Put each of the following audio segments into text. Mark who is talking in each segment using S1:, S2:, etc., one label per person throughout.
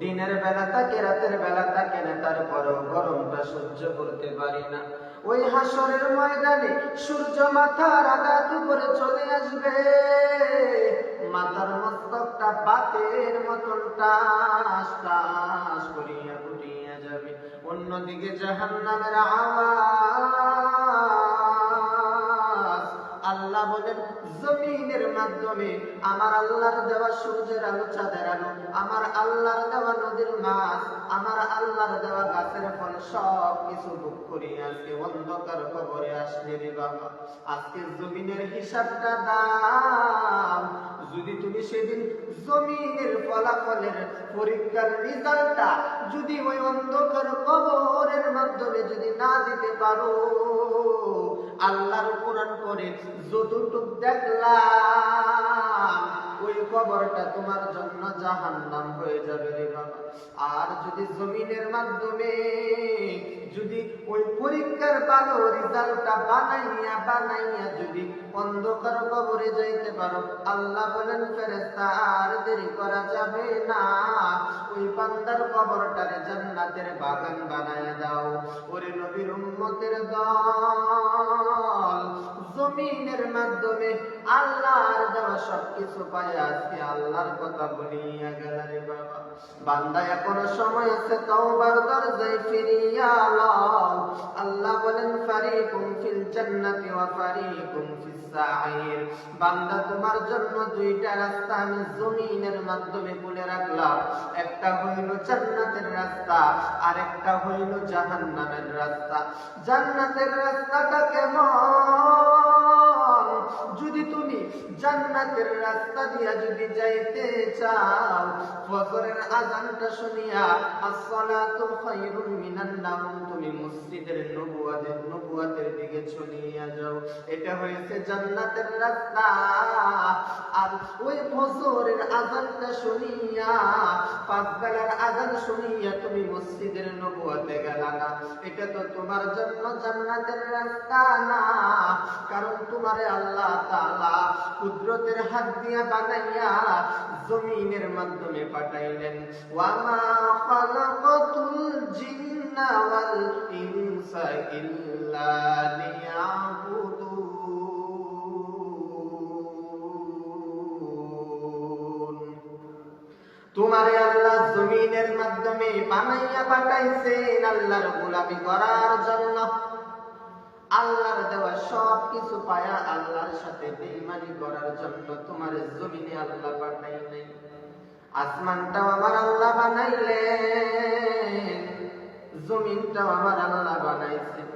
S1: দিনের বেলা থাকে রাতের বেলা থাকে না, তারপরেও গরমটা সহ্য করতে পারি না। ওই হাসরের ময়দানে সূর্য মাথার আঘাত করে চলে আসবে, মাথার মস্তকটা বাতের মতন টাস টাস করিয়া ফুটিয়া যাবে। অন্যদিকে জাহান্নামের আওয়াজ, আল্লাহ বলেন জমিনের মাধ্যমে আমার আল্লাহর দেওয়া সূর্যের আলো, চাঁদের আলো, আমার আল্লাহর দেওয়া নদীর মাছ, আমার আল্লাহর দেওয়া গাছের ফল সব কিছু ভোগ করিয়া আজকে অন্ধকার কবরে আসলে রে বাবা। আজকে জমিনের হিসাবটা দাও। যদি তুমি সেদিন জমিনের ফলাফলের পরীক্ষার রেজাল্টটা যদি ওই অন্ধকার কবরের মাধ্যমে যদি না দিতে পারো, আল্লাহর কোরআন করে যতটুক দেখলাম ওই কবরটা তোমার জন্য জাহান্নাম হয়ে যাবে রে বাবা। আর যদি জমিনের মাধ্যমে যদি ওই পরীক্ষার ভালো রেজাল্টটা বানাইয়া যদি অন্ধকার কবরে যাইতে পারো, আল্লাহ বলেন ফেরেশতা আর দেরি করা যাবে না, ওই বান্দার কবরটারে জান্নাতের বাগান বানায়া দাও। ওরে নবীর উম্মতের দল, জমিনের মাধ্যমে আল্লাহর দেওয়া সবকিছু পায় আজকে আল্লাহর কথা বলিয়া গেল রে বাবা। বান্দা এখনো সময় আছে, তওবার দরজায় ফিরিয়া লও। আল্লাহ বলেন ফারিকুম ফিল জান্নাতি ওয়া ফারিকুম ফিস সাঈর। বান্দা তোমার জন্য দুইটা রাস্তা আমি জমিনের মাধ্যমে বলে রাখলাম, একটা হইল জান্নাতের রাস্তা আর একটা হইল জাহান্নামের রাস্তা। জান্নাতের রাস্তাটা কেমন? যদি তুমি জান্নাতের রাস্তা দিয়া যদি যাইতে চাও, ফজরের আযানটা শুনিয়া আসসালাতু খায়রুম মিনান নাওম, তুমি মসজিদের নবুয়াতের দিকে চলিয়া যাও। এটা হয়েছে জান্নাতের রাস্তা। আর ওই ফজরের আযানটা শুনিয়া, পাঁচ বেলার আযান শুনিয়া তুমি মসজিদের নবুয়াতে গেলা না, এটা তো তোমার জন্য জান্নাতের রাস্তা না। কারণ তোমারে আল্লাহ তাআলা কুদরতের হাত দিয়া বানাইয়া জমিনের মাধ্যমে পাঠাইলেন। ওয়া মা খালাকাতুল জিন্না ওয়াল ইনসা ইল্লা লিয়াবুদুন। তোমারে আল্লাহ জমিনের মাধ্যমে বানাইয়া পাঠাইছেন আল্লাহর গোলামি করার জন্য। আল্লাহর দেওয়া সব কিছু পায়া আল্লাহর সাথে বেঈমানি করার জন্য তোমার জমিনে আল্লাহ পাঠাইলেন। আসমানটাও আমার আল্লাহ বানাইলেন, জমিনটাও আমার আল্লাহ বানাইছেন।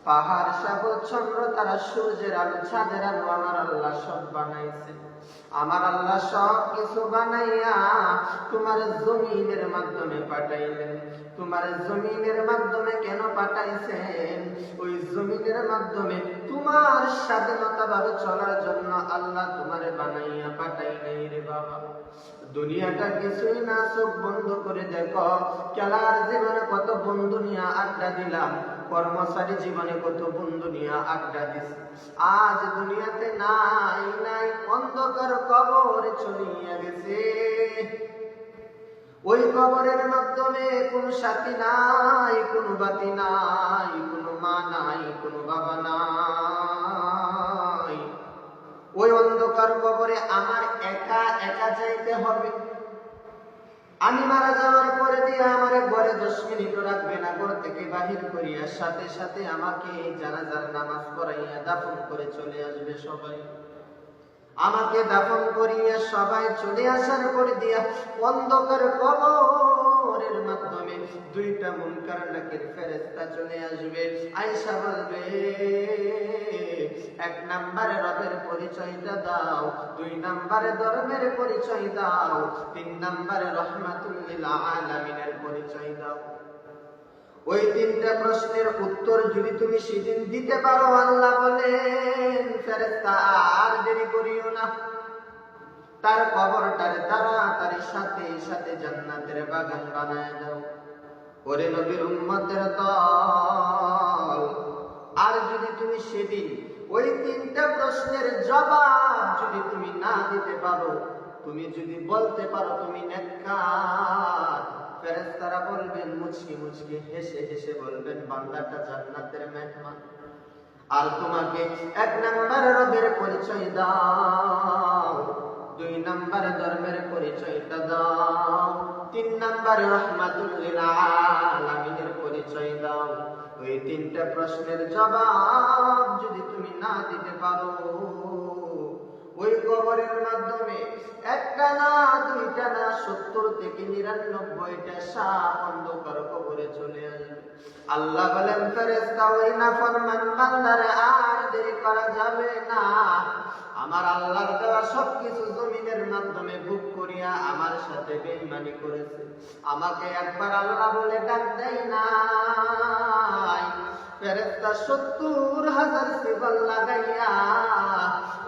S1: পাহাড়, সাগর, চন্দ্র, তারা, সূর্যের আলো, চাঁদের আলো আমার আল্লাহ সব বানাইছেন। আমার আল্লাহ সব কিছু বানাইয়া তোমার জমিনের মাধ্যমে পাঠাইলেন। তোমার জমিনের মাধ্যমে কেন পাঠাইছেন? ওই জমিনের মাধ্যমে তোমার স্বাধীনতা ভাবে চলার জন্য আল্লাহ তোমারে বানাইয়া পাঠাইলেন রে বাবা। দুনিয়াটা কিছুই না, চোখ বন্ধ করে দেখো। খেলার জীবনে কত বন্ধু নিয়ে আড্ডা দিলাম, কর্মচারী জীবনে কত বন্ধু নিয়ে আড্ডা দিছি। আজ দুনিয়াতে নাই নাই, অন্ধকার কবরে চলিয়া গেছে। ওই কবরের মাধ্যমে কোন সাথী নাই, কোন বাতি নাই, কোন মা নাই, কোন বাবা নাই। ওই অন্ধকার কবরে আমার একা একা যাইতে হবে। আমি মারা যাওয়ার পরে দিয়ে আমার ঘরে 10 মিনিট রাখবে না, ঘর থেকে বাহির করিয়া সাথে সাথে আমাকে জানাজার নামাজ পড়াইয়া দাফন করে চলে আসবে সবাই। আমাকে দাফন করিয়া সবাই চলে আসার পরে দিয়া অন্ধকার কবরের মাধ্যমে দুইটা মুনকার নাকির ফেরেশতা চলে আসবে। আয়েশা বলবে, 1 নম্বরে রবের পরিচয়টা দাও, 2 নম্বরে ধর্মের পরিচয় দাও, 3 নম্বরে রহমাতুল লিল আলামিনের পরিচয় দাও। ওই 3টা প্রশ্নের উত্তর যদি তুমি সেদিন দিতে পারো, আল্লাহ বলেন ফেরেশতা আর দেরি করিও না, তার কবরটারে তাড়াতাড়ি সাথে সাথে জান্নাতের বাগান বানায় দাও। ওরে নবীর উম্মতের দল, আর যদি তুমি সেদিন ওই 3টা প্রশ্নের জবাব যদি তুমি না দিতে পারো, তুমি যদি বলতে পারো তুমি নেককার, মুচকি মুচকি হেসে হেসে বলবেন বান্দাটা জান্নাতের মেহমান। আর তোমাকে ১ নাম্বার রবের পরিচয় দাও, ২ নাম্বার ধর্মের পরিচয়টা দাও, ৩ নাম্বার রাহমাতুল লিল আলামিনের পরিচয় দাও। ওই ৩টা প্রশ্নের জবাব যদি তুমি না দিতে পারো, ওই কবরের মাধ্যমে ১টা না ২টা না ৭০ থেকে ৯৯টা সাপ অন্ধকার কবরে চলে আসবে। আল্লাহ বলেন ফেরেশতা ওই নাফরমান বান্দারে আর দেরি করা যাবে না। আমার আল্লাহর দেওয়া সবকিছু জমিনের মাধ্যমে ভোগ করিয়া আমার সাথে বেঈমানি করেছে, আমাকে একবার আল্লাহ বলে ডাক দেয় নাই। ফেরেশতা ৭০,০০০ সিফল লাগাইয়া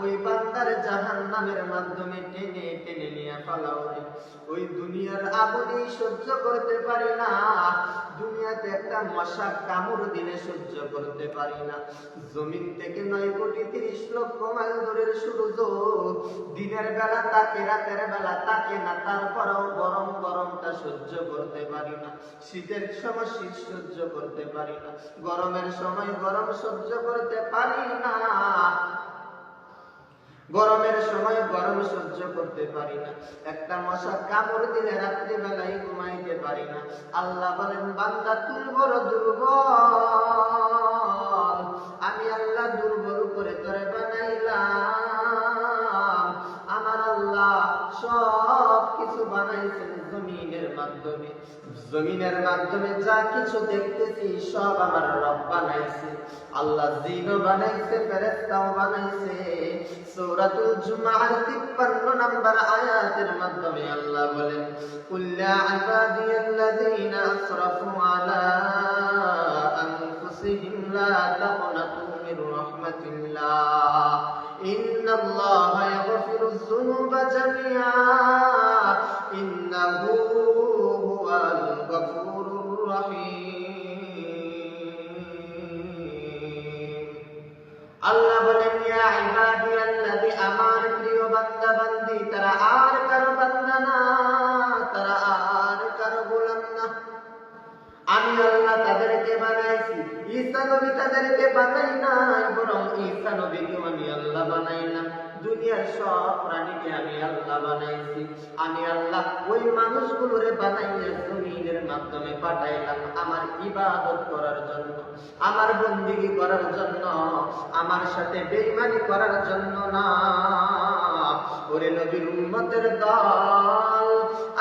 S1: ওই বান্দার জাহান্নামের মাধ্যমে টেনে টেনে নিয়ে পালাও। ওই দুনিয়ার আগুনে সহ্য করতে পারি না, দুনিয়াতে একটা মশা কামড় দিলে সহ্য করতে পারি না। জমিন থেকে ৯,৩০,০০,০০০ মাইল দূরের সূর্য দিনের বেলা তাকে, রাতের বেলা তাকে না, তারপরেও গরম গরমটা সহ্য করতে পারি না। শীতের সময় শীত সহ্য করতে পারি না, গরমের সময় গরম সহ্য করতে পারি না, গরমের সময় গরম সহ্য করতে পারি না। একটা মশা কামড় দিলে রাত্রি বেলায় ঘুমাইতে পারি না। আল্লাহ বলেন বান্দা তুই বড় দুর্বল, আমি আল্লাহ দুর্বল করে তোরে বানাইলাম। আমার আল্লাহ সব কিছু বানাইছেন জমিনের মাধ্যমে, জমিনের মাধ্যমে যা কিছু দেখতেছি সব আমার রব বানাইছে। আল্লাহ জিনও বানাইছে, ফেরেশতাও বানাইছে। সূরাতুল জুমার ৫৩ নম্বর আয়াতের মাধ্যমে আল্লাহ বলেন কুল ইয়া ইবাদিয়াল্লাযীনা আসরাফু আলা আনফুসিহিম লা তাকনাতু মির রাহমাতিল্লাহ ইন্নাল্লাহা ইয়াগফিরুয যুনুবা জামিআ ইন্নাহু হুয়াল গফুরুর রহিম। আল্লাহ বলেন ইয়া ইবাদিয়াল্লাযী আমার প্রিয় বান্দা বান্দি, তারা আর কারো বান্দা না, তারা আর কারো গোলাম না। আমি আল্লাহ তাদেরকে বানাইছি। ঈসা নবী তাদেরকে বানাই নাই, বরং ঈসা নবীকে আমি আল্লাহ বানাইলাম। দুনিয়ার সব প্রাণীকে আমি আল্লাহ বানাইছি। আমি আল্লাহ ওই মানুষগুলোরে বানাইলে জমিনের মাধ্যমে পাঠাইলাম আমার ইবাদত করার জন্য, আমার বন্দেগী করার জন্য, আমার সাথে বেঈমানি করার জন্য না। ওরে নবীর উম্মতের দল,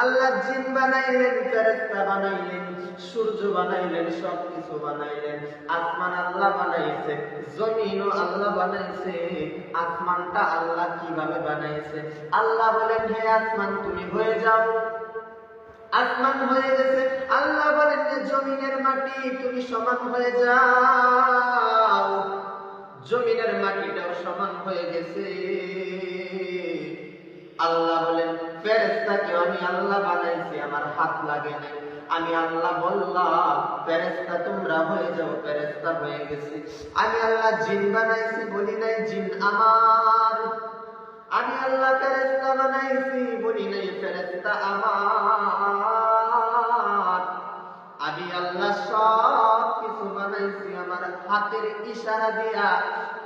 S1: আল্লাহ জিন বানাইলেন, ফেরেশতা বানাইলেন, সূর্য বানাইলেন, সবকিছু বানাইলেন। আসমান আল্লাহ বানাইছে, জমিনও আল্লাহ বানাইছে। আসমানটা আল্লাহ কিভাবে বানাইছে? আল্লাহ বলেন হে আসমান তুমি হয়ে যাও। আসমান হয়ে গেছে। আল্লাহ বলেন যে জমিনের মাটি তুমি সমান হয়ে যাও। জমিনের মাটিটাও সমান হয়ে গেছে। আল্লাহ বলেন ফেরেশতাকে আমি আল্লাহ বানাইছি, আমার হাত লাগে নাই। আমি আল্লাহ বললাম ফেরেশতা তোমরা হয়ে যাও, ফেরেশতা হয়ে গেছে। আমি আল্লাহ জিন বানাইছি, বলি নাই জিন আমার। আমি আল্লাহ ফেরেশতা বানাইছি, বলি নাই ফেরেশতা আমার। আমি আল্লাহ সব কিছু বানাইছি আমার হাতের ইশারা দিয়া।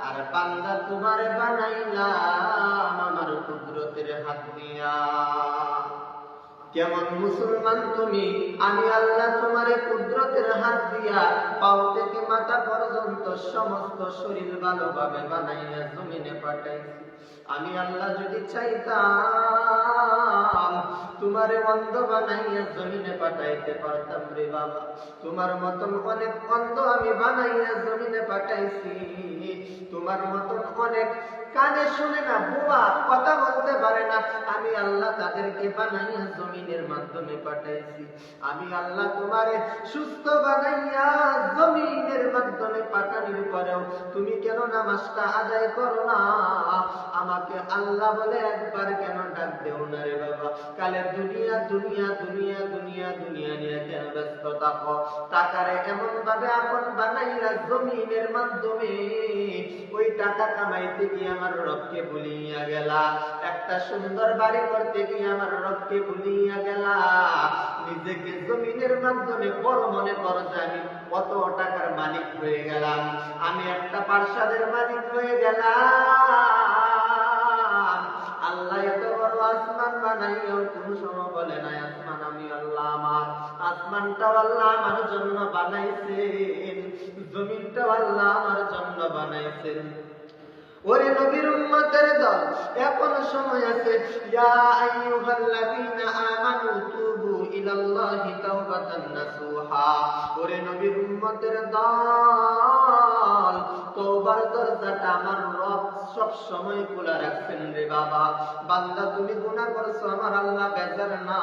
S1: আর বান্দা তোমারে বানাইলাম আমার কুদরতের হাত দিয়া। কেমন মুসলমান তুমি? আমি আল্লাহ তোমারে কুদরতের হাত দিয়া পাও থেকে মাথা পর্যন্ত সমস্ত শরীর ভালোভাবে বানাইয়া জমিনে পাঠাইছি। আমি আল্লাহ যদি চাইতাম তোমারে অন্ধ বানাইয়া জমিনে পাঠাইতে পারতাম রে বাবা। তোমার মতন অনেক অন্ধ আমি বানাইয়া জমিনে পাঠাইছি। তোমার মতন অনেক কানে শুনে না, বুয়া, কথা বলতে পারে না, আমি আল্লাহ তাদেরকে বানাইয়া জমিনের মাধ্যমে পাঠাইছি। আমি আল্লাহ তোমারে সুস্থ বানাইয়া জমিনের মাধ্যমে পাঠানোর পরেও তুমি কেন নামাজটা আদায় করো না? আমাকে আল্লাহ বলে একবার কেন ডাক দেও না রে বাবা? কালে দুনিয়া দুনিয়া দুনিয়া দুনিয়া দুনিয়া নিয়ে কেন ব্যস্ত থাকো? টাকারে এমন ভাবে আপন বানাইয়া জমিনের মাধ্যমে ওই টাকা কামাইতে গিয়ে আমার রবকে ভুলিয়া গেলা। একটা সুন্দর বাড়ি করতে গিয়ে আমার রবকে ভুলিয়া গেলা। নিজেকে জমিনের মাধ্যমে বড় মনে করো যে আমি কত টাকার মালিক হয়ে গেলাম, আমি একটা প্রাসাদের মালিক হয়ে গেলাম। আল্লাহ এত বড় আসমান বানাইও কোন সময় বলে নাই আসমান আমি আল্লাহ আমার, আসমানটাও আল্লাহ আমার জন্য বানাইছেন, জমিনটাও আল্লাহ আমার জন্য বানাইছেন। ওরে নবীর উম্মতের দল, এখনো সময় আছে। ইয়া আইয়ুহাল্লাযীনা আমানু তুবু ইলাল্লাহি তাওবাতান নাসুহা। ওরে নবীর উম্মতের দল, তওবার দরজাটা আমার রব সব সময় খোলা রাখছেন রে বাবা। বান্দা তুমি গুনাহ করছো, আমার আল্লাহ বেজার না।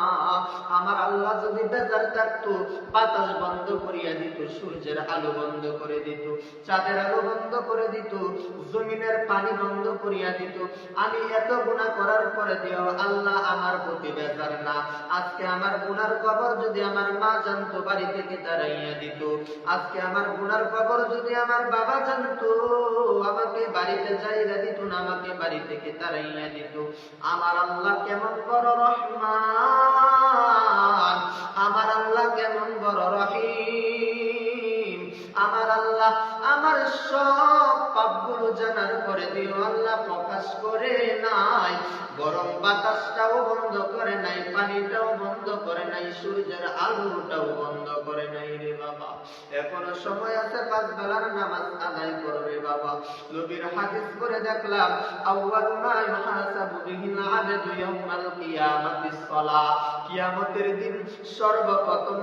S1: আমার আল্লাহ যদি বেজার থাকতো বাতাস বন্ধ করিয়া দিত, সূর্যের আলো বন্ধ করে দিত, চাঁদের আলো বন্ধ করে দিত, জমিনের পানি বন্ধ করিয়া দিত। আমি এত গুনাহ করার পরে দিও আল্লাহ আমার প্রতি বেজার না। আজকে আমার গুনার খবর যদি আমার মা জানতো, বাড়ি থেকে দাঁড়াইয়া দিত। আজকে আমার গুনার খবর যদি আমার বাবা জানতো, আমাকে বাড়িতে জায়গা দিত না, আমাকে বাড়ি থেকে তাড়াইয়া দিত। আমার আল্লাহ কেমন বড় রহমান, আমার আল্লাহ কেমন বড় রহিম। আমার আল্লাহ আমার সব পাপগুলো জানার পরে দিও আল্লাহ প্রকাশ করে নাই, বরং বাতাসটাও বন্ধ করে নাই, পানিটাও বন্ধ করে নাই, সূর্যের আলোটাও বন্ধ করে নাই রে বাবা। এখনো সময় আছে, 5 বেলার নামাজ আদায় করবে বাবা। নবীর হাদিস করে দেখলাম আউয়ালু মা ইউহাসাবু বিহিল আবদু ইয়াউমাল কিয়ামাতিস সালাহ। কিয়ামতের দিন সর্বপ্রথম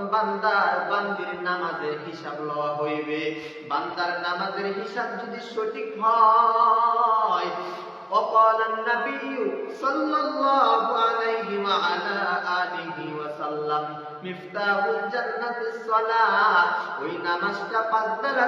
S1: বান্দির নামাজের হিসাব লওয়া হইবে। বান্দার নামাজের হিসাব যদি সঠিক হয়, وقال النبي صلى الله عليه وعلى آله وسلم مفتاح الجنة الصلاة। ওই নামাজটা 5 বেলা